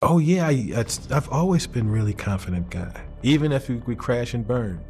Oh yeah, I've always been really confident guy. Even if we crash and burn,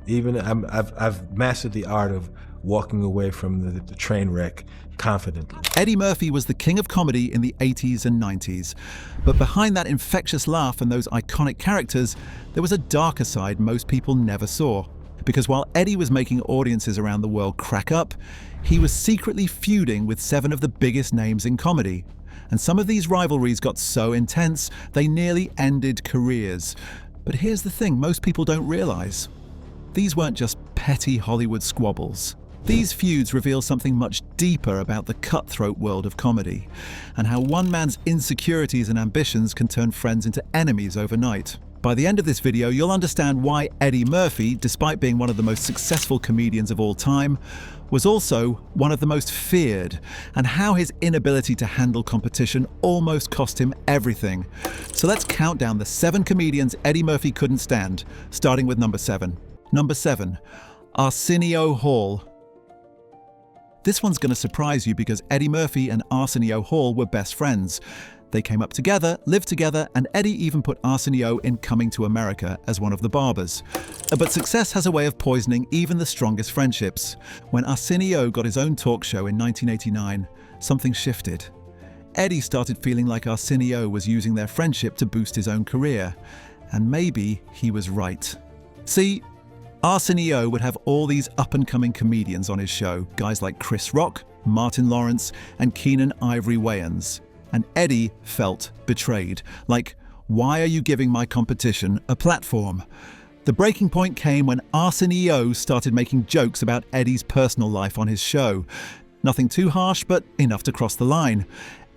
I've mastered the art of walking away from the train wreck confidently. Eddie Murphy was the king of comedy in the 80s and 90s. But behind that infectious laugh and those iconic characters, there was a darker side most people never saw. Because while Eddie was making audiences around the world crack up, he was secretly feuding with 7 of the biggest names in comedy. And some of these rivalries got so intense, they nearly ended careers. But here's the thing most people don't realize. These weren't just petty Hollywood squabbles. These feuds reveal something much deeper about the cutthroat world of comedy, and how one man's insecurities and ambitions can turn friends into enemies overnight. By the end of this video, you'll understand why Eddie Murphy, despite being one of the most successful comedians of all time, was also one of the most feared, and how his inability to handle competition almost cost him everything. So let's count down the 7 comedians Eddie Murphy couldn't stand, starting with number 7. Number 7, ARSENIO Hall. This one's going to surprise you because Eddie Murphy and ARSENIO Hall were best friends. They came up together, lived together, and Eddie even put ARSENIO in Coming to America as one of the barbers. But success has a way of poisoning even the strongest friendships. When ARSENIO got his own talk show in 1989, something shifted. Eddie started feeling like ARSENIO was using their friendship to boost his own career. And maybe he was right. See, ARSENIO would have all these up-and-coming comedians on his show, guys like Chris Rock, Martin Lawrence, and KEENEN Ivory WAYANS. And Eddie felt betrayed. Like, why are you giving my competition a platform? The breaking point came when ARSENIO started making jokes about Eddie's personal life on his show. Nothing too harsh, but enough to cross the line.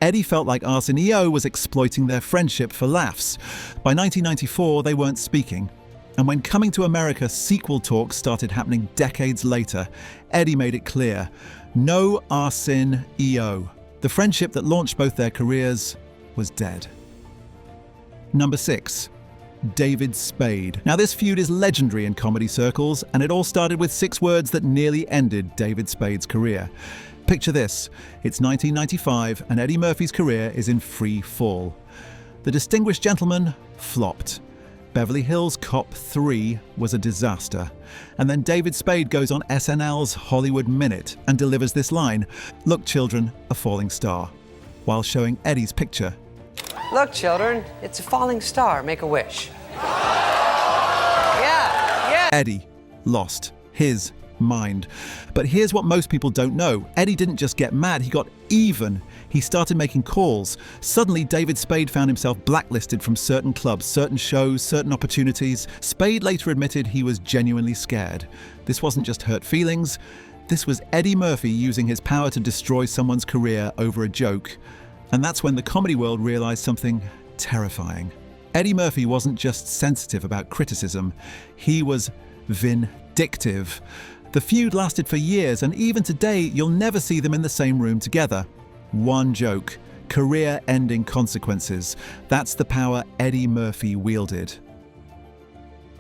Eddie felt like ARSENIO was exploiting their friendship for laughs. By 1994, they weren't speaking. And when Coming to America sequel talks started happening decades later, Eddie made it clear, no ARSENIO. The friendship that launched both their careers was dead. Number 6, David Spade. Now this feud is legendary in comedy circles, and it all started with 6 words that nearly ended David Spade's career. Picture this, it's 1995 and Eddie Murphy's career is in free fall. The Distinguished Gentleman flopped. Beverly Hills Cop 3 was a disaster. And then David Spade goes on SNL's Hollywood Minute and delivers this line, "Look children, a falling star," while showing Eddie's picture. Look children, it's a falling star, make a wish. Yeah. Eddie lost his mind. But here's what most people don't know. Eddie didn't just get mad, he got even. He started making calls. Suddenly, David Spade found himself blacklisted from certain clubs, certain shows, certain opportunities. Spade later admitted he was genuinely scared. This wasn't just hurt feelings. This was Eddie Murphy using his power to destroy someone's career over a joke. And that's when the comedy world realized something terrifying. Eddie Murphy wasn't just sensitive about criticism, he was vindictive. The feud lasted for years, and even today, you'll never see them in the same room together. One joke, career-ending consequences. That's the power Eddie Murphy wielded.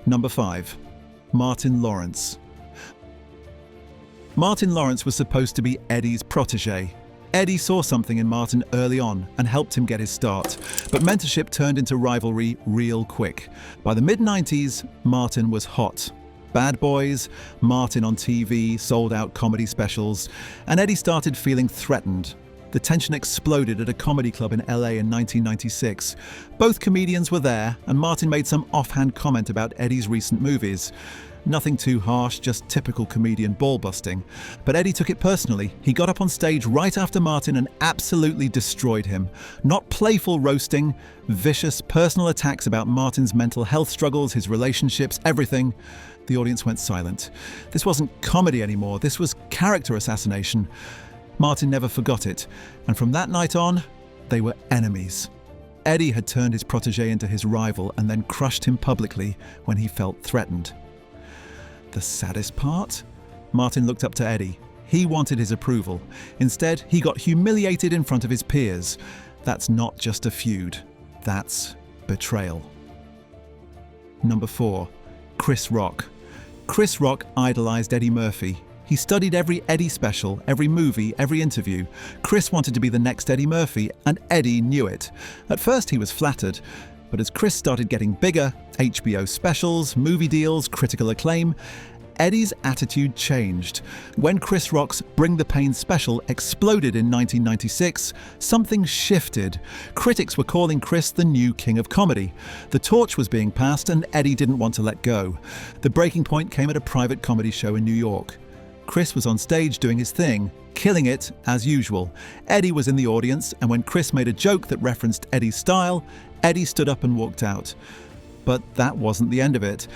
Number 5, Martin Lawrence. Martin Lawrence was supposed to be Eddie's protege. Eddie saw something in Martin early on and helped him get his start. But mentorship turned into rivalry real quick. By the mid-90s, Martin was hot. Bad Boys, Martin on TV, sold-out comedy specials, and Eddie started feeling threatened. The tension exploded at a comedy club in LA in 1996. Both comedians were there, and Martin made some offhand comment about Eddie's recent movies. Nothing too harsh, just typical comedian ball-busting. But Eddie took it personally. He got up on stage right after Martin and absolutely destroyed him. Not playful roasting, vicious personal attacks about Martin's mental health struggles, his relationships, everything. The audience went silent. This wasn't comedy anymore, this was character assassination. Martin never forgot it, and from that night on, they were enemies. Eddie had turned his protege into his rival and then crushed him publicly when he felt threatened. The saddest part? Martin looked up to Eddie. He wanted his approval. Instead, he got humiliated in front of his peers. That's not just a feud, that's betrayal. Number 4, Chris Rock. Chris Rock idolized Eddie Murphy. He He studied every Eddie special, every movie, every interview. Chris wanted to be the next Eddie Murphy, and Eddie knew it. At first he was flattered, but as Chris started getting bigger, HBO specials, movie deals, critical acclaim, Eddie's attitude changed. When Chris Rock's Bring the Pain special exploded in 1996, something shifted. Critics were calling Chris the new king of comedy. The torch was being passed and Eddie didn't want to let go. The breaking point came at a private comedy show in New York. Chris was on stage doing his thing, killing it as usual. Eddie was in the audience, and when Chris made a joke that referenced Eddie's style, Eddie stood up and walked out. But that wasn't the end of it.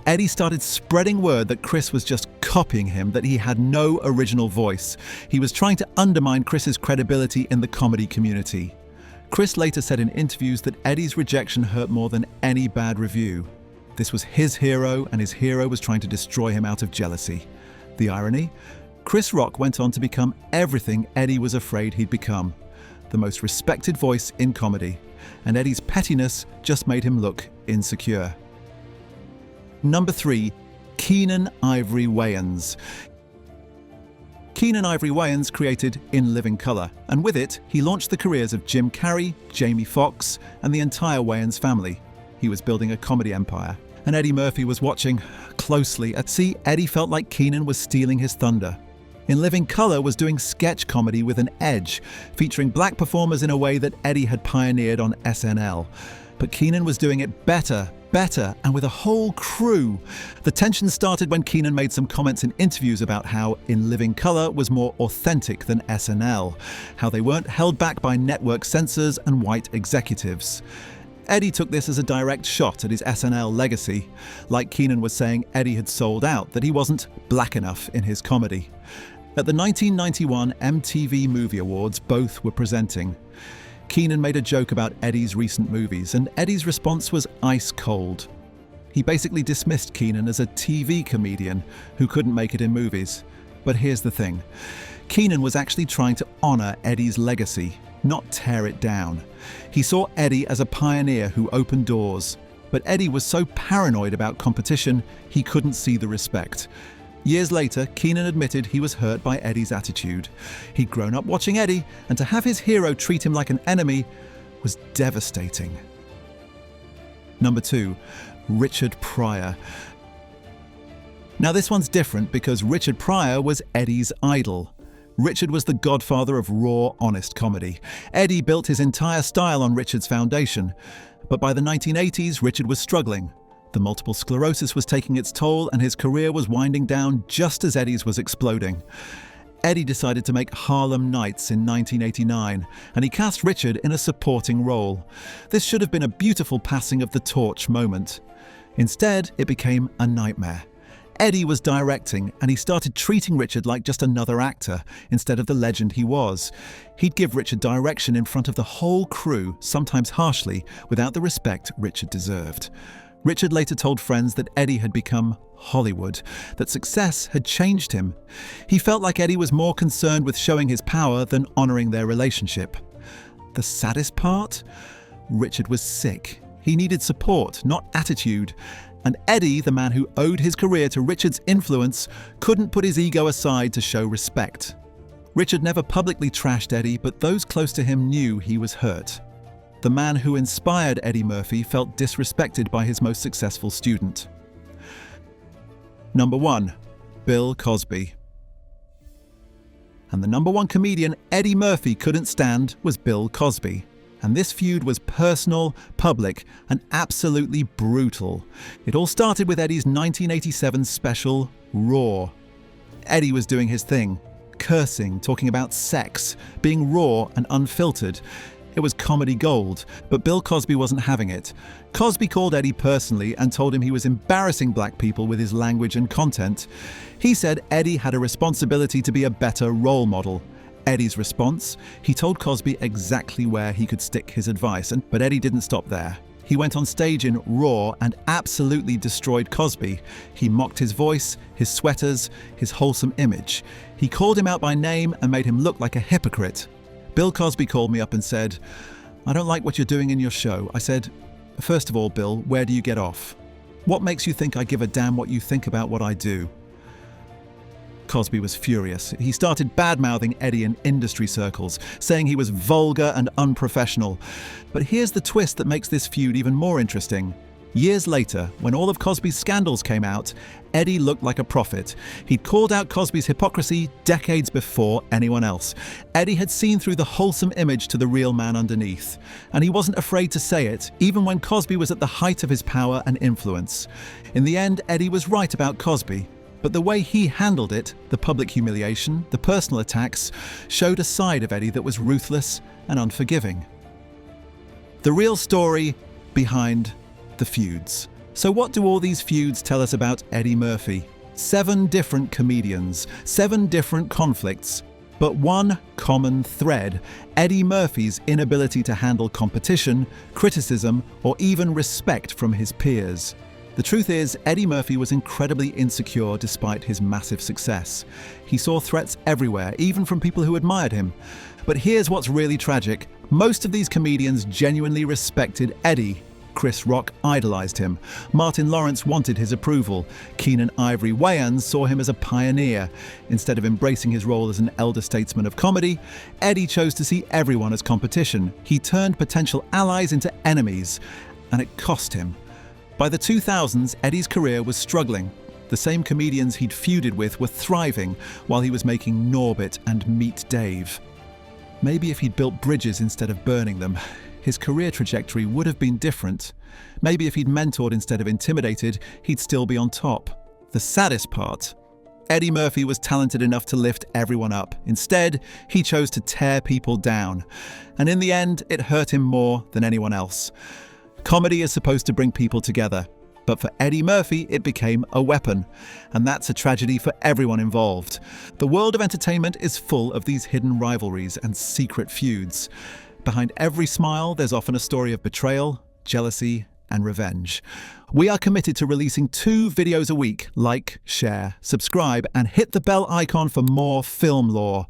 Eddie started spreading word that Chris was just copying him, that he had no original voice. He was trying to undermine Chris's credibility in the comedy community. Chris later said in interviews that Eddie's rejection hurt more than any bad review. This was his hero, and his hero was trying to destroy him out of jealousy. The irony? Chris Rock went on to become everything Eddie was afraid he'd become. The most respected voice in comedy. And Eddie's pettiness just made him look insecure. Number 3, Keenen Ivory Wayans. Keenen Ivory Wayans created In Living Color, and with it, he launched the careers of Jim Carrey, Jamie Foxx, and the entire Wayans family. He was building a comedy empire, and Eddie Murphy was watching closely. See, Eddie felt like Keenen was stealing his thunder. In Living Color was doing sketch comedy with an edge, featuring black performers in a way that Eddie had pioneered on SNL. But Keenen was doing it better, and with a whole crew. The tension started when Keenen made some comments in interviews about how In Living Color was more authentic than SNL, how they weren't held back by network censors and white executives. Eddie took this as a direct shot at his SNL legacy. Like Keenen was saying Eddie had sold out, that he wasn't black enough in his comedy. At the 1991 MTV Movie Awards, both were presenting. Keenen made a joke about Eddie's recent movies, and Eddie's response was ice cold. He basically dismissed Keenen as a TV comedian who couldn't make it in movies. But here's the thing. Keenen was actually trying to honor Eddie's legacy, not tear it down. He saw Eddie as a pioneer who opened doors. But Eddie was so paranoid about competition, he couldn't see the respect. Years later, Keenen admitted he was hurt by Eddie's attitude. He'd grown up watching Eddie, and to have his hero treat him like an enemy was devastating. Number 2, Richard Pryor. Now this one's different because Richard Pryor was Eddie's idol. Richard was the godfather of raw, honest comedy. Eddie built his entire style on Richard's foundation. But by the 1980s, Richard was struggling. The multiple sclerosis was taking its toll, and his career was winding down just as Eddie's was exploding. Eddie decided to make Harlem Nights in 1989, and he cast Richard in a supporting role. This should have been a beautiful passing of the torch moment. Instead, it became a nightmare. Eddie was directing, and he started treating Richard like just another actor, instead of the legend he was. He'd give Richard direction in front of the whole crew, sometimes harshly, without the respect Richard deserved. Richard later told friends that Eddie had become Hollywood, that success had changed him. He felt like Eddie was more concerned with showing his power than honoring their relationship. The saddest part? Richard was sick. He needed support, not attitude. And Eddie, the man who owed his career to Richard's influence, couldn't put his ego aside to show respect. Richard never publicly trashed Eddie, but those close to him knew he was hurt. The man who inspired Eddie Murphy felt disrespected by his most successful student. Number 1, Bill Cosby. And the number 1 comedian Eddie Murphy couldn't stand was Bill Cosby. And this feud was personal, public, and absolutely brutal. It all started with Eddie's 1987 special, Raw. Eddie was doing his thing, cursing, talking about sex, being raw and unfiltered. It was comedy gold, but Bill Cosby wasn't having it. Cosby called Eddie personally and told him he was embarrassing black people with his language and content. He said Eddie had a responsibility to be a better role model. Eddie's response? He told Cosby exactly where he could stick his advice, but Eddie didn't stop there. He went on stage in Raw and absolutely destroyed Cosby. He mocked his voice, his sweaters, his wholesome image. He called him out by name and made him look like a hypocrite. Bill Cosby called me up and said, "I don't like what you're doing in your show." I said, "First of all, Bill, where do you get off? What makes you think I give a damn what you think about what I do?" Cosby was furious. He started bad-mouthing Eddie in industry circles, saying he was vulgar and unprofessional. But here's the twist that makes this feud even more interesting. Years later, when all of Cosby's scandals came out, Eddie looked like a prophet. He'd called out Cosby's hypocrisy decades before anyone else. Eddie had seen through the wholesome image to the real man underneath. And he wasn't afraid to say it, even when Cosby was at the height of his power and influence. In the end, Eddie was right about Cosby. But the way he handled it, the public humiliation, the personal attacks, showed a side of Eddie that was ruthless and unforgiving. The real story behind the feuds. So what do all these feuds tell us about Eddie Murphy? 7 different comedians, 7 different conflicts, but one common thread: Eddie Murphy's inability to handle competition, criticism, or even respect from his peers. The truth is, Eddie Murphy was incredibly insecure despite his massive success. He saw threats everywhere, even from people who admired him. But here's what's really tragic. Most of these comedians genuinely respected Eddie. Chris Rock idolized him. Martin Lawrence wanted his approval. KEENEN Ivory WAYANS saw him as a pioneer. Instead of embracing his role as an elder statesman of comedy, Eddie chose to see everyone as competition. He turned potential allies into enemies, and it cost him. By the 2000s, Eddie's career was struggling. The same comedians he'd feuded with were thriving, while he was making Norbit and Meet Dave. Maybe if he'd built bridges instead of burning them, his career trajectory would have been different. Maybe if he'd mentored instead of intimidated, he'd still be on top. The saddest part: Eddie Murphy was talented enough to lift everyone up. Instead, he chose to tear people down. And in the end, it hurt him more than anyone else. Comedy is supposed to bring people together, but for Eddie Murphy, it became a weapon. And that's a tragedy for everyone involved. The world of entertainment is full of these hidden rivalries and secret feuds. Behind every smile, there's often a story of betrayal, jealousy, and revenge. We are committed to releasing 2 videos a week. Like, share, subscribe, and hit the bell icon for more film lore.